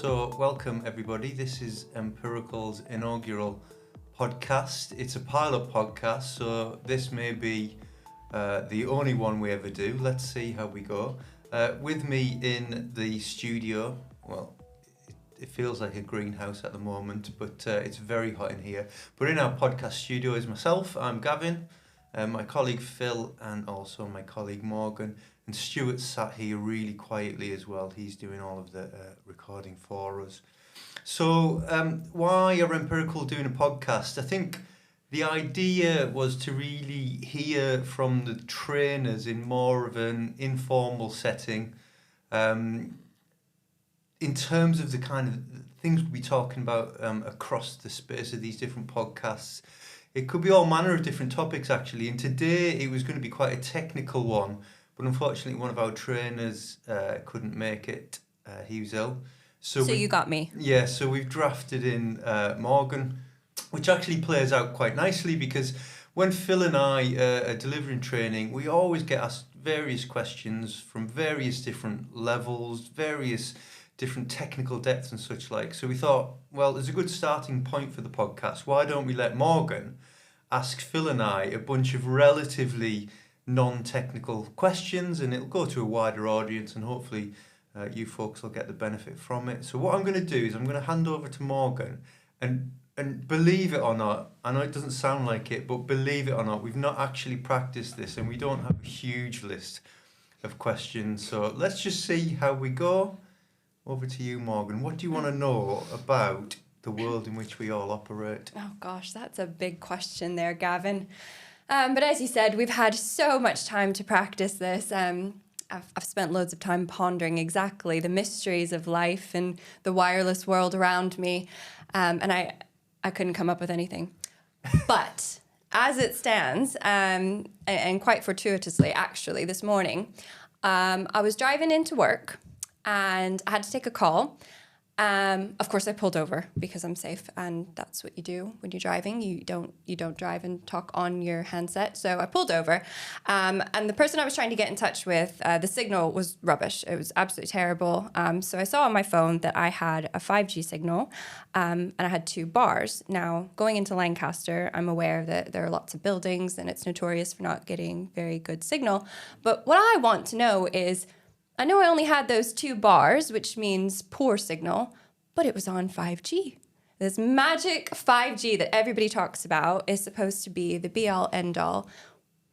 So welcome everybody. This is Empirical's inaugural podcast. It's a pilot podcast, so this may be the only one we ever do. Let's see how we go. With me in the studio, well, it feels like a greenhouse at the moment, but it's very hot in here. But in our podcast studio is myself, I'm Gavin, my colleague Phil, and also my colleague Morgan. And Stuart's sat here really quietly as well. He's doing all of the recording for us. So why are Empirical doing a podcast? I think the idea was to really hear from the trainers in more of an informal setting. In terms of the kind of things we'll be talking about across the space of these different podcasts, it could be all manner of different topics actually. And today it was going to be quite a technical one, but unfortunately one of our trainers couldn't make it. He was ill. So you got me. Yeah, so we've drafted in Morgan, which actually plays out quite nicely because when Phil and I are delivering training, we always get asked various questions from various different levels, various different technical depths and such like. So we thought, well, there's a good starting point for the podcast. Why don't we let Morgan ask Phil and I a bunch of relatively non-technical questions, and it'll go to a wider audience, and hopefully you folks will get the benefit from it. So what I'm going to do is I'm going to hand over to Morgan, and believe it or not, I know it doesn't sound like it, but believe it or not, we've not actually practiced this, and we don't have a huge list of questions. So let's just see how we go. Over to you, Morgan. What do you want to know about the world in which we all operate? Oh gosh, that's a big question there, Gavin. But as you said, we've had so much time to practice this. I've spent loads of time pondering exactly the mysteries of life and the wireless world around me, and I couldn't come up with anything. But as it stands, and quite fortuitously, actually, this morning, I was driving into work and I had to take a call. Of course, I pulled over because I'm safe, and that's what you do when you're driving. You don't drive and talk on your handset. So I pulled over, and the person I was trying to get in touch with, the signal was rubbish. It was absolutely terrible. So I saw on my phone that I had a 5G signal, and I had 2 bars. Now, going into Lancaster, I'm aware that there are lots of buildings, and it's notorious for not getting very good signal. But what I want to know is, I know I only had those 2 bars, which means poor signal, but it was on 5G. This magic 5G that everybody talks about is supposed to be the be-all, end-all.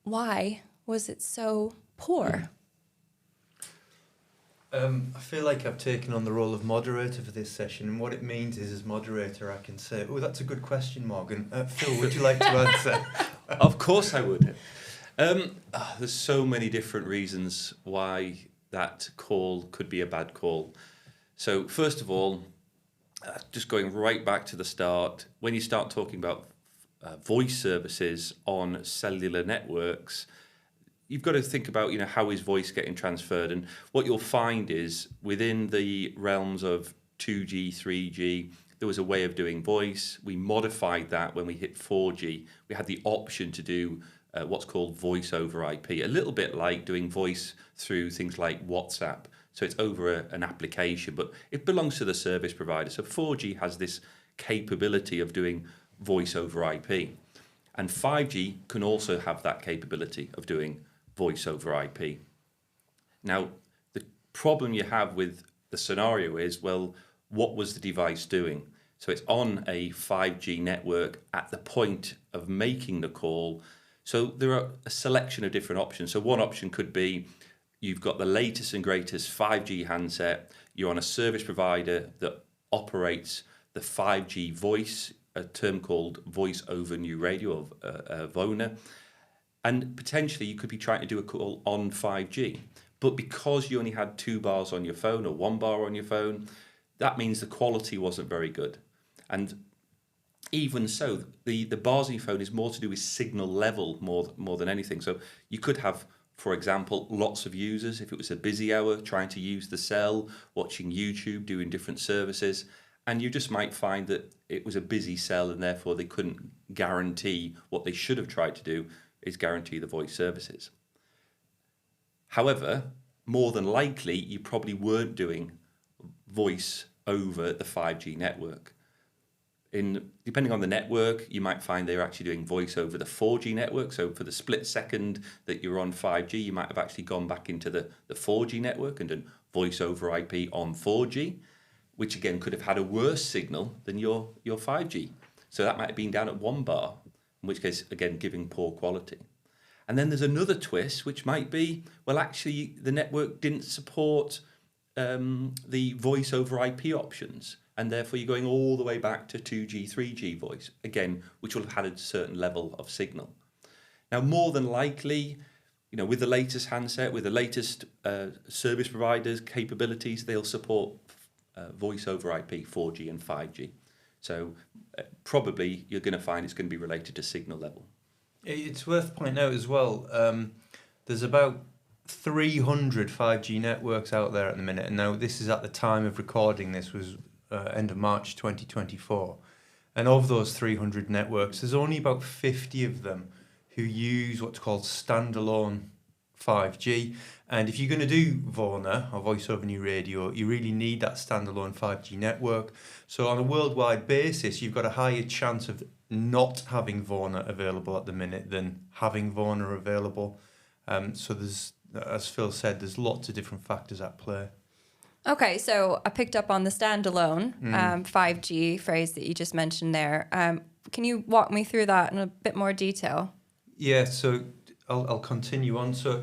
Why was it so poor? I feel like I've taken on the role of moderator for this session, and what it means is, as moderator, I can say, oh, that's a good question, Morgan. Phil, would you like to answer? Of course I would. There's so many different reasons why that call could be a bad call. So first of all, just going right back to the start, when you start talking about voice services on cellular networks, you've got to think about, how is voice getting transferred? And what you'll find is within the realms of 2G, 3G, there was a way of doing voice. We modified that when we hit 4G. We had the option to do what's called voice over IP, a little bit like doing voice through things like WhatsApp. So it's over an application, but it belongs to the service provider. So 4G has this capability of doing voice over IP. And 5G can also have that capability of doing voice over IP. Now, the problem you have with the scenario is, well, what was the device doing? So it's on a 5G network at the point of making the call. So there are a selection of different options. So one option could be you've got the latest and greatest 5G handset, you're on a service provider that operates the 5G voice, a term called voice over new radio, VONA, and potentially you could be trying to do a call on 5G. But because you only had 2 bars on your phone or 1 bar on your phone, that means the quality wasn't very good. And even so, the bars on your phone is more to do with signal level more than anything. So you could have, for example, lots of users, if it was a busy hour, trying to use the cell, watching YouTube, doing different services, and you just might find that it was a busy cell and therefore they couldn't guarantee what they should have tried to do, is guarantee the voice services. However, more than likely, you probably weren't doing voice over the 5G network. Depending on the network, you might find they're actually doing voice over the 4G network. So for the split second that you're on 5G, you might have actually gone back into the 4G network and done voice over IP on 4G, which again could have had a worse signal than your 5G. So that might have been down at 1 bar, in which case, again, giving poor quality. And then there's another twist, which might be, well, actually, the network didn't support the voice over IP options. And therefore, you're going all the way back to 2G, 3G voice, again, which will have had a certain level of signal. Now, more than likely, with the latest handset, with the latest service providers' capabilities, they'll support voice over IP, 4G and 5G. So probably you're going to find it's going to be related to signal level. It's worth pointing out as well, there's about 300 5G networks out there at the minute. And now this is at the time of recording, this was end of March 2024. And of those 300 networks, there's only about 50 of them who use what's called standalone 5G. And if you're going to do VoNR, or voice over new radio, you really need that standalone 5G network. So on a worldwide basis, you've got a higher chance of not having VoNR available at the minute than having VoNR available. So there's, as Phil said, there's lots of different factors at play. Okay, so I picked up on the standalone 5G phrase that you just mentioned there. Can you walk me through that in a bit more detail? Yeah, so I'll continue on. So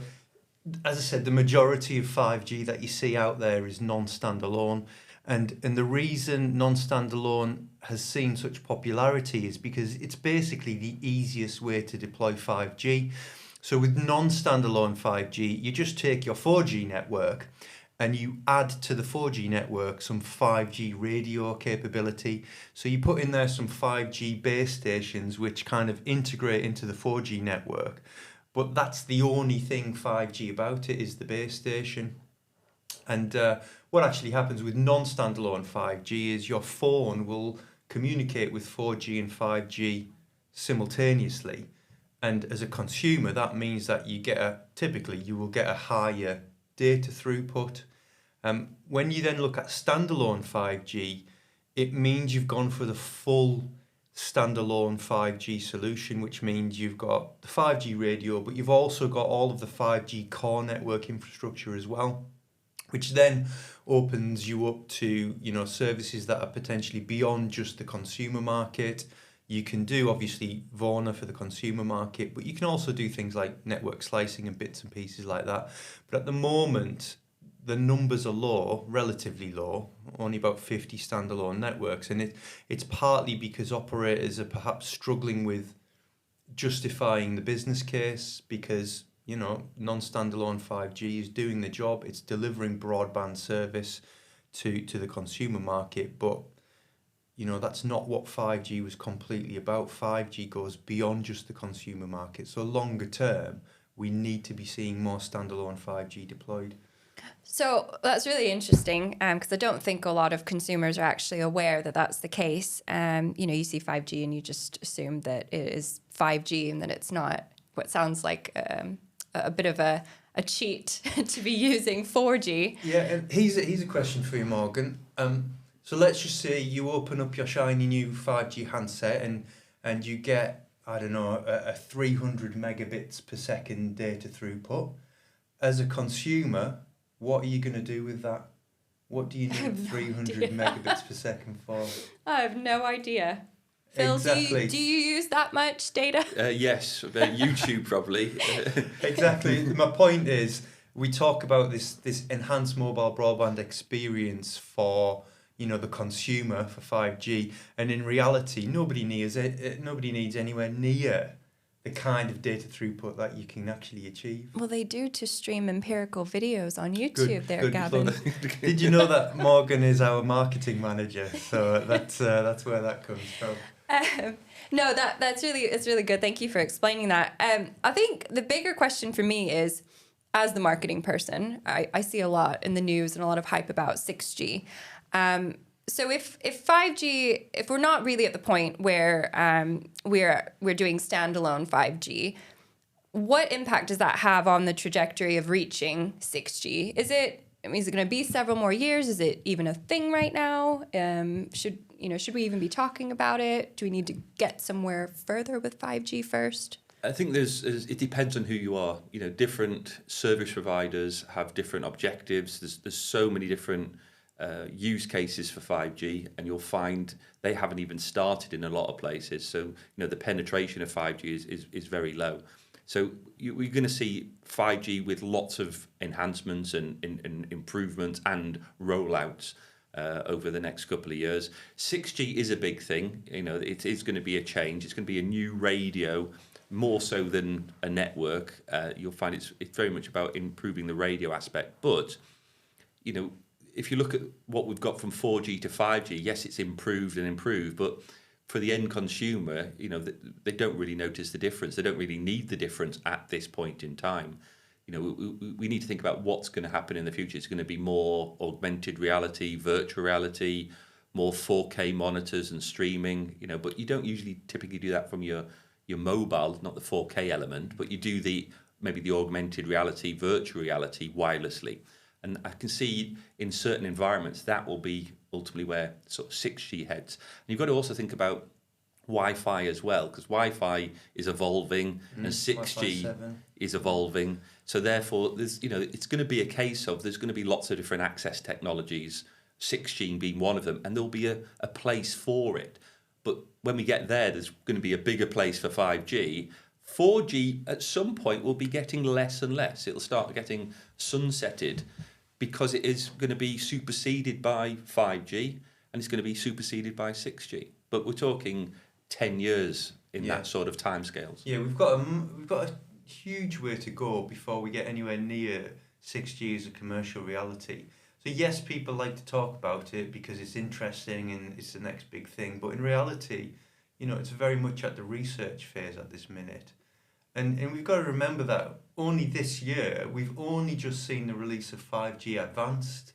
as I said, the majority of 5G that you see out there is non-standalone. And the reason non-standalone has seen such popularity is because it's basically the easiest way to deploy 5G. So with non-standalone 5G, you just take your 4G network and you add to the 4G network some 5G radio capability. So you put in there some 5G base stations which kind of integrate into the 4G network. But that's the only thing 5G about it, is the base station. And what actually happens with non-standalone 5G is your phone will communicate with 4G and 5G simultaneously. And as a consumer, that means that typically you will get a higher data throughput. When you then look at standalone 5G, it means you've gone for the full standalone 5G solution, which means you've got the 5G radio, but you've also got all of the 5G core network infrastructure as well, which then opens you up to, services that are potentially beyond just the consumer market. You can do, obviously, VoNR for the consumer market, but you can also do things like network slicing and bits and pieces like that. But at the moment, the numbers are low, relatively low, only about 50 standalone networks. And it's partly because operators are perhaps struggling with justifying the business case because, non-standalone 5G is doing the job. It's delivering broadband service to the consumer market. But, that's not what 5G was completely about. 5G goes beyond just the consumer market. So longer term, we need to be seeing more standalone 5G deployed. So that's really interesting because I don't think a lot of consumers are actually aware that that's the case. You see 5G and you just assume that it is 5G and that it's not what sounds like a bit of a cheat to be using 4G. Yeah, and here's a question for you, Morgan. So let's just say you open up your shiny new 5G handset and you get, a 300 megabits per second data throughput. As a consumer, what are you going to do with that? What do you need 300 megabits per second for? I have no idea. Phil, exactly. do you use that much data? Yes, YouTube probably. Exactly. My point is, we talk about this enhanced mobile broadband experience for the consumer for 5G, and in reality, nobody needs anywhere near the kind of data throughput that you can actually achieve. Well, they do to stream Empirical videos on YouTube. Good, Gavin. Did you know that Morgan is our marketing manager? So that's where that comes from. No, it's really good. Thank you for explaining that. I think the bigger question for me is, as the marketing person, I see a lot in the news and a lot of hype about 6G. So if 5G, if we're not really at the point where we're doing standalone 5G, what impact does that have on the trajectory of reaching 6G? Is it is it going to be several more years? Is it even a thing right now? Should we even be talking about it? Do we need to get somewhere further with 5G first? I think it depends on who you are. Different service providers have different objectives. There's so many different use cases for 5G, and you'll find they haven't even started in a lot of places. So the penetration of 5G is very low. So we're going to see 5G with lots of enhancements and improvements and rollouts over the next couple of years. 6G is a big thing. It is going to be a change. It's going to be a new radio, more so than a network. You'll find it's very much about improving the radio aspect. But if you look at what we've got from 4G to 5G, yes, it's improved, but for the end consumer, they don't really notice the difference. They don't really need the difference at this point in time. We need to think about what's going to happen in the future. It's going to be more augmented reality, virtual reality, more 4K monitors and streaming, but you don't usually typically do that from your mobile, not the 4K element, but you do maybe the augmented reality, virtual reality wirelessly. And I can see in certain environments that will be ultimately where sort of 6G heads. And you've got to also think about Wi-Fi as well, because Wi-Fi is evolving and 6G is evolving. So therefore, there's it's going to be a case of there's going to be lots of different access technologies, 6G being one of them, and there'll be a place for it. But when we get there's going to be a bigger place for 5G. 4G at some point will be getting less and less. It'll start getting sunsetted, because it is going to be superseded by 5G and it's going to be superseded by 6G. But we're talking 10 years in that sort of timescales. Yeah, we've got a huge way to go before we get anywhere near 6G as a commercial reality. So yes, people like to talk about it because it's interesting and it's the next big thing. But in reality, it's very much at the research phase at this minute. And we've got to remember that only this year, we've only just seen the release of 5G Advanced.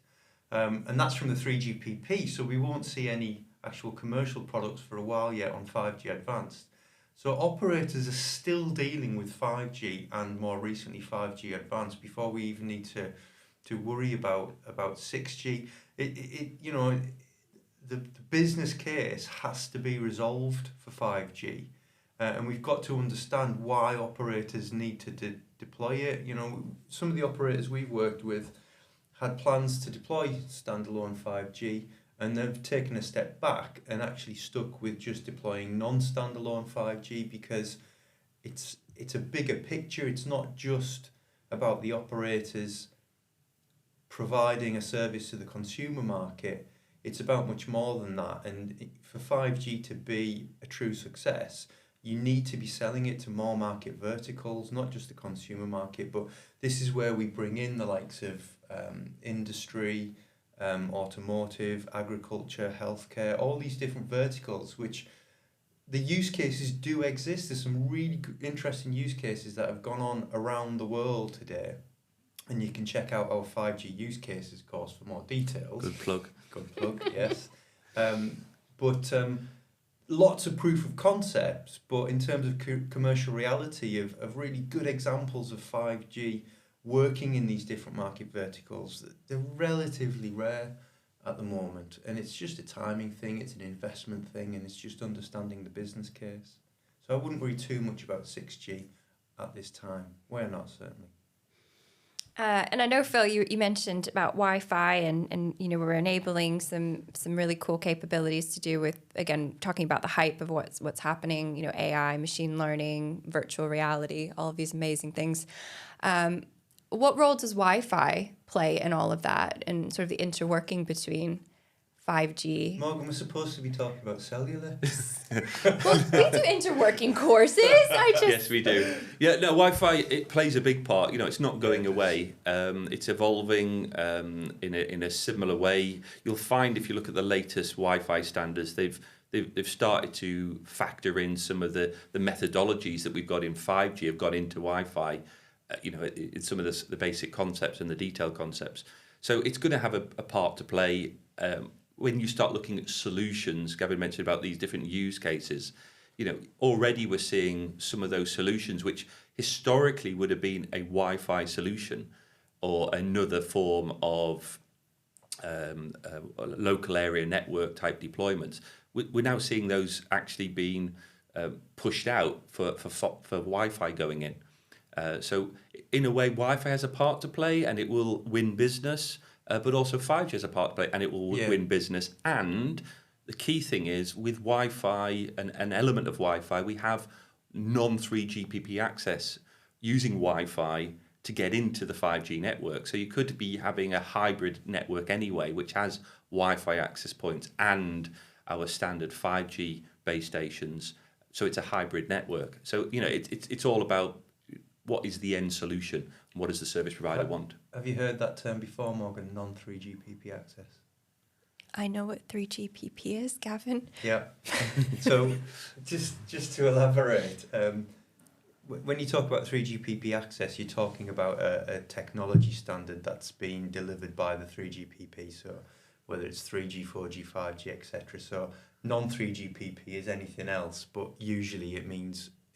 And that's from the 3GPP, so we won't see any actual commercial products for a while yet on 5G Advanced. So operators are still dealing with 5G and more recently 5G Advanced before we even need to worry about 6G. The business case has to be resolved for 5G. And we've got to understand why operators need to deploy it. Some of the operators we've worked with had plans to deploy standalone 5G, and they've taken a step back and actually stuck with just deploying non-standalone 5G because it's a bigger picture. It's not just about the operators providing a service to the consumer market. It's about much more than that. And for 5G to be a true success, you need to be selling it to more market verticals, not just the consumer market. But this is where we bring in the likes of industry, automotive, agriculture, healthcare, all these different verticals, which the use cases do exist. There's some really interesting use cases that have gone on around the world today. And you can check out our 5G use cases course for more details. Good plug. Good plug, yes. But lots of proof of concepts, but in terms of commercial reality of really good examples of 5G working in these different market verticals, they're relatively rare at the moment. And it's just a timing thing, it's an investment thing, and it's just understanding the business case. So I wouldn't worry too much about 6G at this time. We're not, certainly. And I know, Phil, you mentioned about Wi-Fi and we're enabling some really cool capabilities to do with, again, talking about the hype of what's happening, AI, machine learning, virtual reality, all of these amazing things. What role does Wi-Fi play in all of that and sort of the interworking between 5G? Morgan, we're supposed to be talking about cellular. Well, we do interworking courses. Yes, we do. Yeah, no, Wi-Fi, it plays a big part. It's not going away. It's evolving in a similar way. You'll find if you look at the latest Wi-Fi standards, they've started to factor in some of the methodologies that we've got in 5G have got into Wi-Fi. In some of the basic concepts and the detailed concepts. So it's going to have a part to play. When you start looking at solutions, Gavin mentioned about these different use cases, already we're seeing some of those solutions which historically would have been a Wi-Fi solution. or another form of local area network type deployments, we're now seeing those actually being pushed out for Wi-Fi going in. So in a way, Wi-Fi has a part to play and it will win business, but also 5G has a part to play and it will win business. And the key thing is with Wi-Fi, an element of Wi-Fi, we have non-3GPP access using Wi-Fi to get into the 5G network. So you could be having a hybrid network anyway, which has Wi-Fi access points and our standard 5G base stations. So it's a hybrid network. So, it's all about what is the end solution? What does the service provider want? Have you heard that term before, Morgan, non-3GPP access? I know what 3GPP is, Gavin. Yeah. So just to elaborate, when you talk about 3GPP access, you're talking about a technology standard that's being delivered by the 3GPP. So whether it's 3G, 4G, 5G, etc. So non-3GPP is anything else, but usually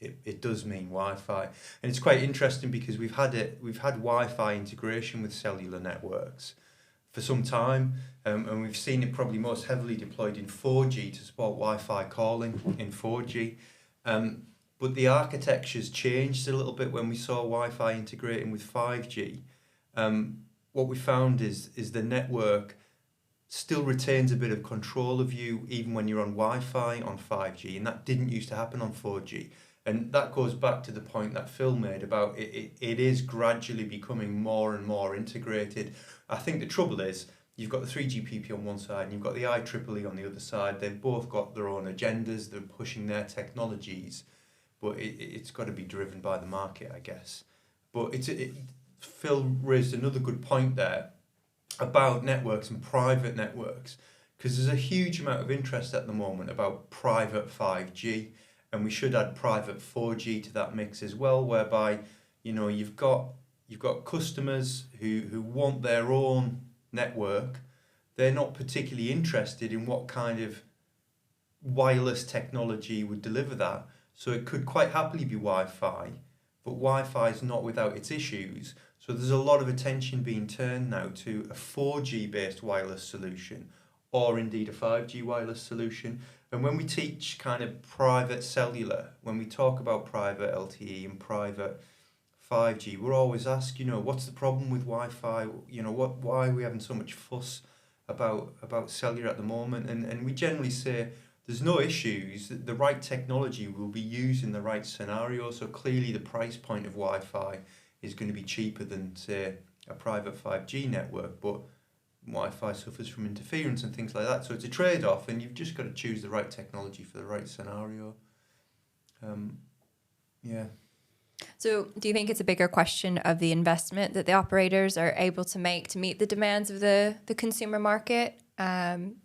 it does mean Wi-Fi. And it's quite interesting because we've had Wi-Fi integration with cellular networks for some time, and we've seen it probably most heavily deployed in 4G to support Wi-Fi calling in 4G. But the architecture's changed a little bit when we saw Wi-Fi integrating with 5G. What we found is the network still retains a bit of control of you even when you're on Wi-Fi on 5G, and that didn't used to happen on 4G. And that goes back to the point that Phil made about it is gradually becoming more and more integrated. I think the trouble is you've got the 3GPP on one side and you've got the IEEE on the other side. They've both got their own agendas, they're pushing their technologies, but it's got to be driven by the market, I guess. But Phil raised another good point there about networks and private networks, because there's a huge amount of interest at the moment about private 5G, and we should add private 4G to that mix as well, whereby you've got customers who want their own network. They're not particularly interested in what kind of wireless technology would deliver that, so it could quite happily be Wi-Fi, but Wi-Fi is not without its issues. So there's a lot of attention being turned now to a 4G based wireless solution, or indeed a 5G wireless solution. And when we teach kind of private cellular, when we talk about private LTE and private 5G, we're always asked, what's the problem with Wi-Fi? Why are we having so much fuss about cellular at the moment? And we generally say there's no issues. The right technology will be used in the right scenario. So clearly the price point of Wi-Fi is going to be cheaper than, say, a private 5G network, but Wi-Fi suffers from interference and things like that. So it's a trade-off, and you've just got to choose the right technology for the right scenario. So do you think it's a bigger question of the investment that the operators are able to make to meet the demands of the consumer market?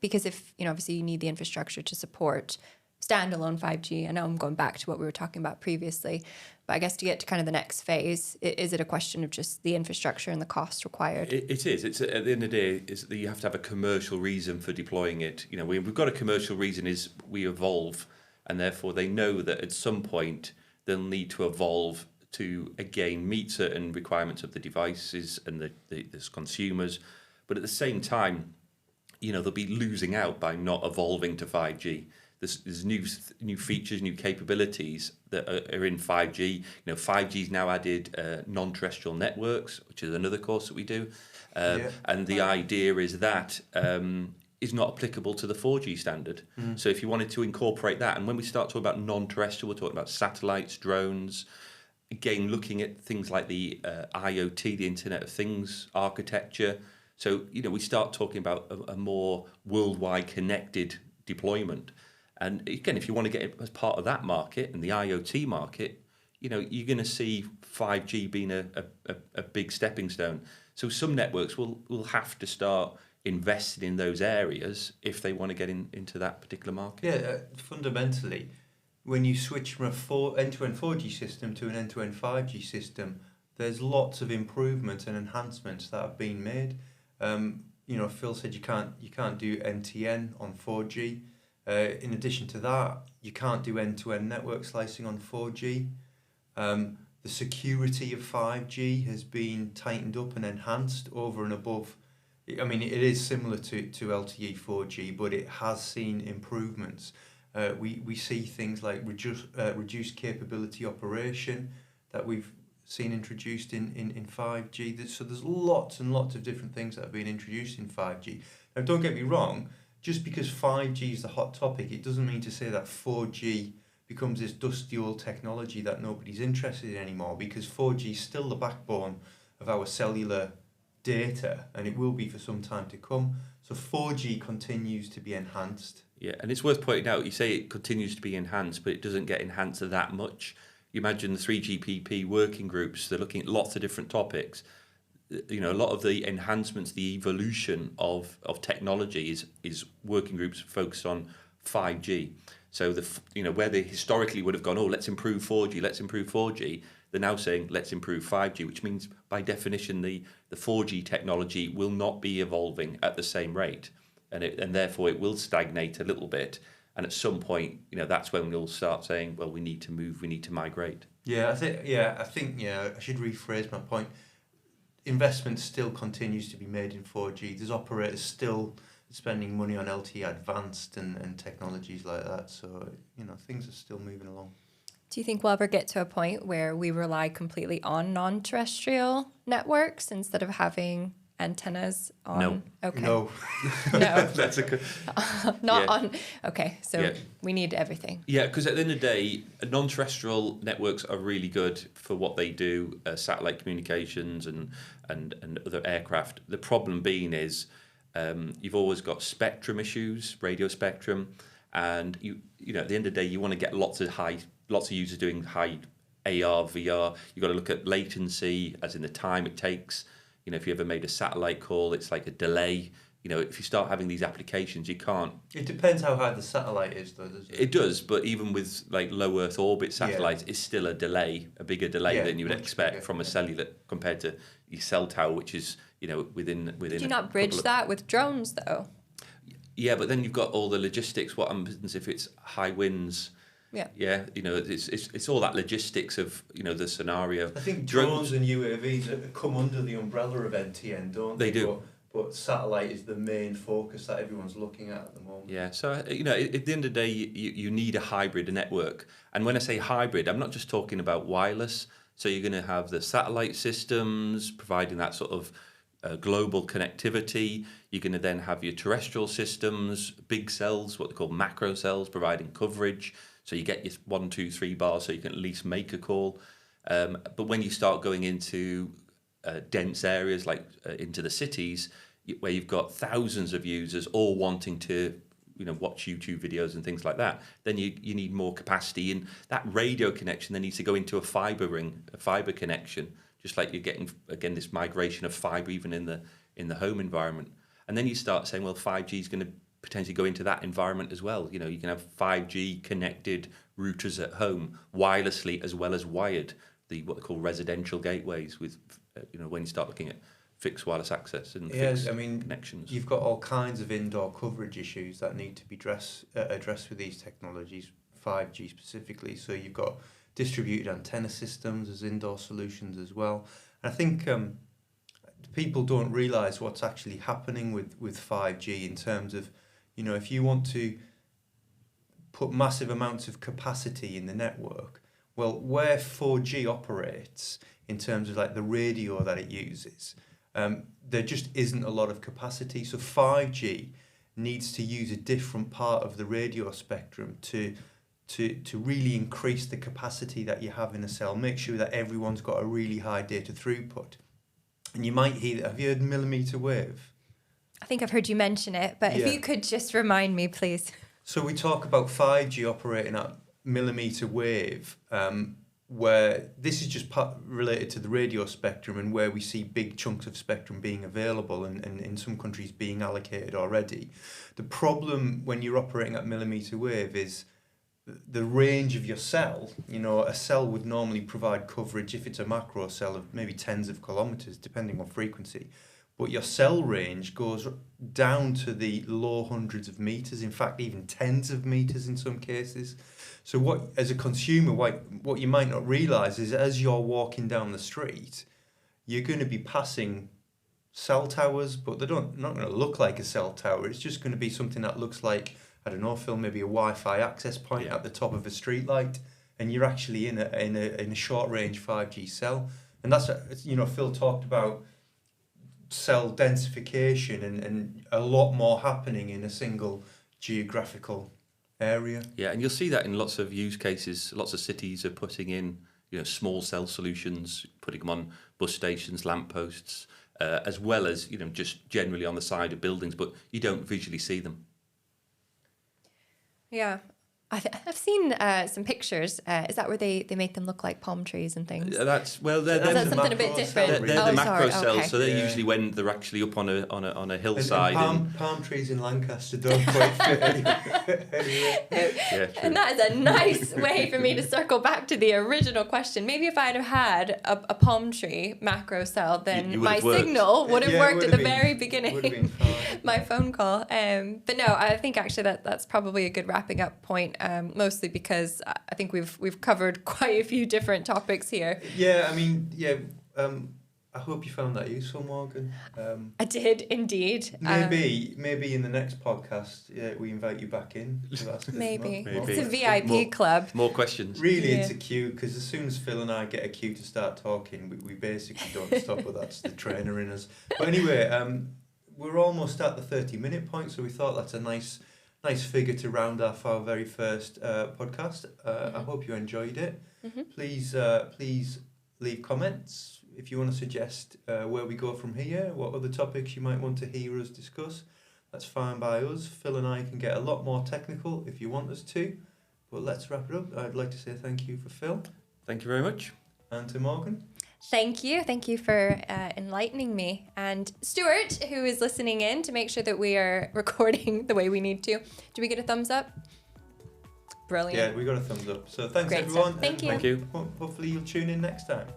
Because if, obviously you need the infrastructure to support standalone 5G. I know I'm going back to what we were talking about previously, but I guess to get to kind of the next phase, is it a question of just the infrastructure and the cost required? It is. It's at the end of the day, is that you have to have a commercial reason for deploying it. We've got a commercial reason is we evolve, and therefore they know that at some point they'll need to evolve to again meet certain requirements of the devices and the consumers, but at the same time, they'll be losing out by not evolving to 5G. There's new features, new capabilities that are in 5G. 5G's now added non-terrestrial networks, which is another course that we do. And the idea is that is not applicable to the 4G standard. So if you wanted to incorporate that, and when we start talking about non-terrestrial, we're talking about satellites, drones, again, looking at things like the IoT, the Internet of Things architecture. So, we start talking about a more worldwide connected deployment. And again, if you want to get as part of that market and the IoT market, you're going to see 5G being a big stepping stone. So some networks will have to start investing in those areas if they want to get into that particular market. Yeah, fundamentally, when you switch from a end-to-end 4G system to an end-to-end 5G system, there's lots of improvements and enhancements that have been made. Phil said you can't do NTN on 4G. In addition to that, you can't do end-to-end network slicing on 4G. the security of 5G has been tightened up and enhanced over and above. I mean, it is similar to LTE 4G, but it has seen improvements. We see things like reduced capability operation that we've seen introduced in 5G. So there's lots and lots of different things that have been introduced in 5G. Now, don't get me wrong, just because 5G is the hot topic, it doesn't mean to say that 4G becomes this dusty old technology that nobody's interested in anymore, because 4G is still the backbone of our cellular data, and it will be for some time to come. So 4G continues to be enhanced. Yeah, and it's worth pointing out, you say it continues to be enhanced, but it doesn't get enhanced that much. You imagine the 3GPP working groups, they're looking at lots of different topics. You know, a lot of the enhancements, the evolution of technology is working groups focused on 5G. So where they historically would have gone, let's improve 4G, they're now saying let's improve 5G, which means by definition the 4G technology will not be evolving at the same rate, and therefore it will stagnate a little bit. And at some point, that's when we'll start saying, well, we need to move, we need to migrate. I think I should rephrase my point. Investment still continues to be made in 4G. There's operators still spending money on LTE Advanced and technologies like that. So, things are still moving along. Do you think we'll ever get to a point where we rely completely on non-terrestrial networks instead of having antennas on? No. Okay. No. No. That's a good... on. Okay, so we need everything. Yeah, because at the end of the day, non-terrestrial networks are really good for what they do, satellite communications and other aircraft. The problem being is you've always got spectrum issues, radio spectrum, and you at the end of the day, you want to get lots of users doing high AR, VR. You've got to look at latency, as in the time it takes. If you ever made a satellite call, it's like a delay. If you start having these applications, you can't... It depends how high the satellite is, though, doesn't it? It does, but even with like low Earth orbit satellites, it's still a bigger delay than you would expect from a cellular compared to your cell tower, which is, within... Could you not bridge that with drones, though? Yeah, but then you've got all the logistics. What happens if it's high winds? Yeah, it's all that logistics of the scenario. I think drones and UAVs come under the umbrella of NTN, don't they? They do. But satellite is the main focus that everyone's looking at the moment. Yeah, so at the end of the day, you need a hybrid network. And when I say hybrid, I'm not just talking about wireless. So you're going to have the satellite systems providing that sort of global connectivity. You're going to then have your terrestrial systems, big cells, what they call macro cells, providing coverage. So you get your 1, 2, 3 bars, so you can at least make a call. But when you start going into dense areas, like into the cities, where you've got thousands of users all wanting to, watch YouTube videos and things like that, then you need more capacity. And that radio connection then needs to go into a fiber ring, a fiber connection, just like you're getting, again, this migration of fiber even in the home environment. And then you start saying, well, 5G is going to potentially go into that environment as well. You can have 5G connected routers at home wirelessly as well as wired, what they call residential gateways with, when you start looking at fixed wireless access and fixed connections. You've got all kinds of indoor coverage issues that need to be addressed with these technologies, 5G specifically. So you've got distributed antenna systems as indoor solutions as well. And I think people don't realise what's actually happening with 5G in terms of, if you want to put massive amounts of capacity in the network, well, where 4G operates in terms of like the radio that it uses, there just isn't a lot of capacity. So 5G needs to use a different part of the radio spectrum to really increase the capacity that you have in a cell, make sure that everyone's got a really high data throughput. And you might hear, have you heard millimetre wave? I think I've heard you mention it, but if you could just remind me, please. So we talk about 5G operating at millimetre wave, where this is just related to the radio spectrum and where we see big chunks of spectrum being available and in some countries being allocated already. The problem when you're operating at millimetre wave is the range of your cell. A cell would normally provide coverage, if it's a macro cell, of maybe tens of kilometres, depending on frequency. but your cell range goes down to the low hundreds of meters, in fact, even tens of meters in some cases. So what, as a consumer, what you might not realize is as you're walking down the street, you're going to be passing cell towers, but they're not going to look like a cell tower. It's just going to be something that looks like, I don't know, Phil, maybe a Wi-Fi access point at the top of a street light, and you're actually in a short range 5G cell. And that's, Phil talked about cell densification and a lot more happening in a single geographical area. Yeah, and you'll see that in lots of use cases. Lots of cities are putting in, small cell solutions, putting them on bus stations, lampposts, as well as, just generally on the side of buildings, but you don't visually see them. Yeah. I've seen some pictures. Is that where they make them look like palm trees and things? They're Is that something a bit different? They're the macro sorry, cells, okay. so they're usually when they're actually up on a hillside. And palm trees in Lancaster don't quite fit anyway. Yeah, true. And that is a nice way for me to circle back to the original question. Maybe if I'd have had a palm tree macro cell, then You my would've worked. signal would have Yeah, it worked would at have the been- very would have been beginning. fine. My phone call. But no, I think actually that's probably a good wrapping up point, mostly because I think we've covered quite a few different topics here. Yeah, I hope you found that useful, Morgan. I did indeed. Maybe in the next podcast, we invite you back in. To ask us Maybe. Maybe. It's a VIP More- club. More questions. Really, Yeah. it's a cue, because as soon as Phil and I get a cue to start talking, we basically don't stop, but that's the trainer in us. But anyway, we're almost at the 30-minute point, so we thought that's a nice figure to round off our very first podcast. I hope you enjoyed it. Mm-hmm. Please leave comments if you want to suggest where we go from here, what other topics you might want to hear us discuss. That's fine by us. Phil and I can get a lot more technical if you want us to, but let's wrap it up. I'd like to say thank you for Phil. Thank you very much. And to Morgan. Thank you for enlightening me. And Stuart, who is listening in to make sure that we are recording the way we need to. Do we get a thumbs up? Brilliant. Yeah, we got a thumbs up. So thanks Great everyone. stuff. Thank you. Thank you. Hopefully you'll tune in next time.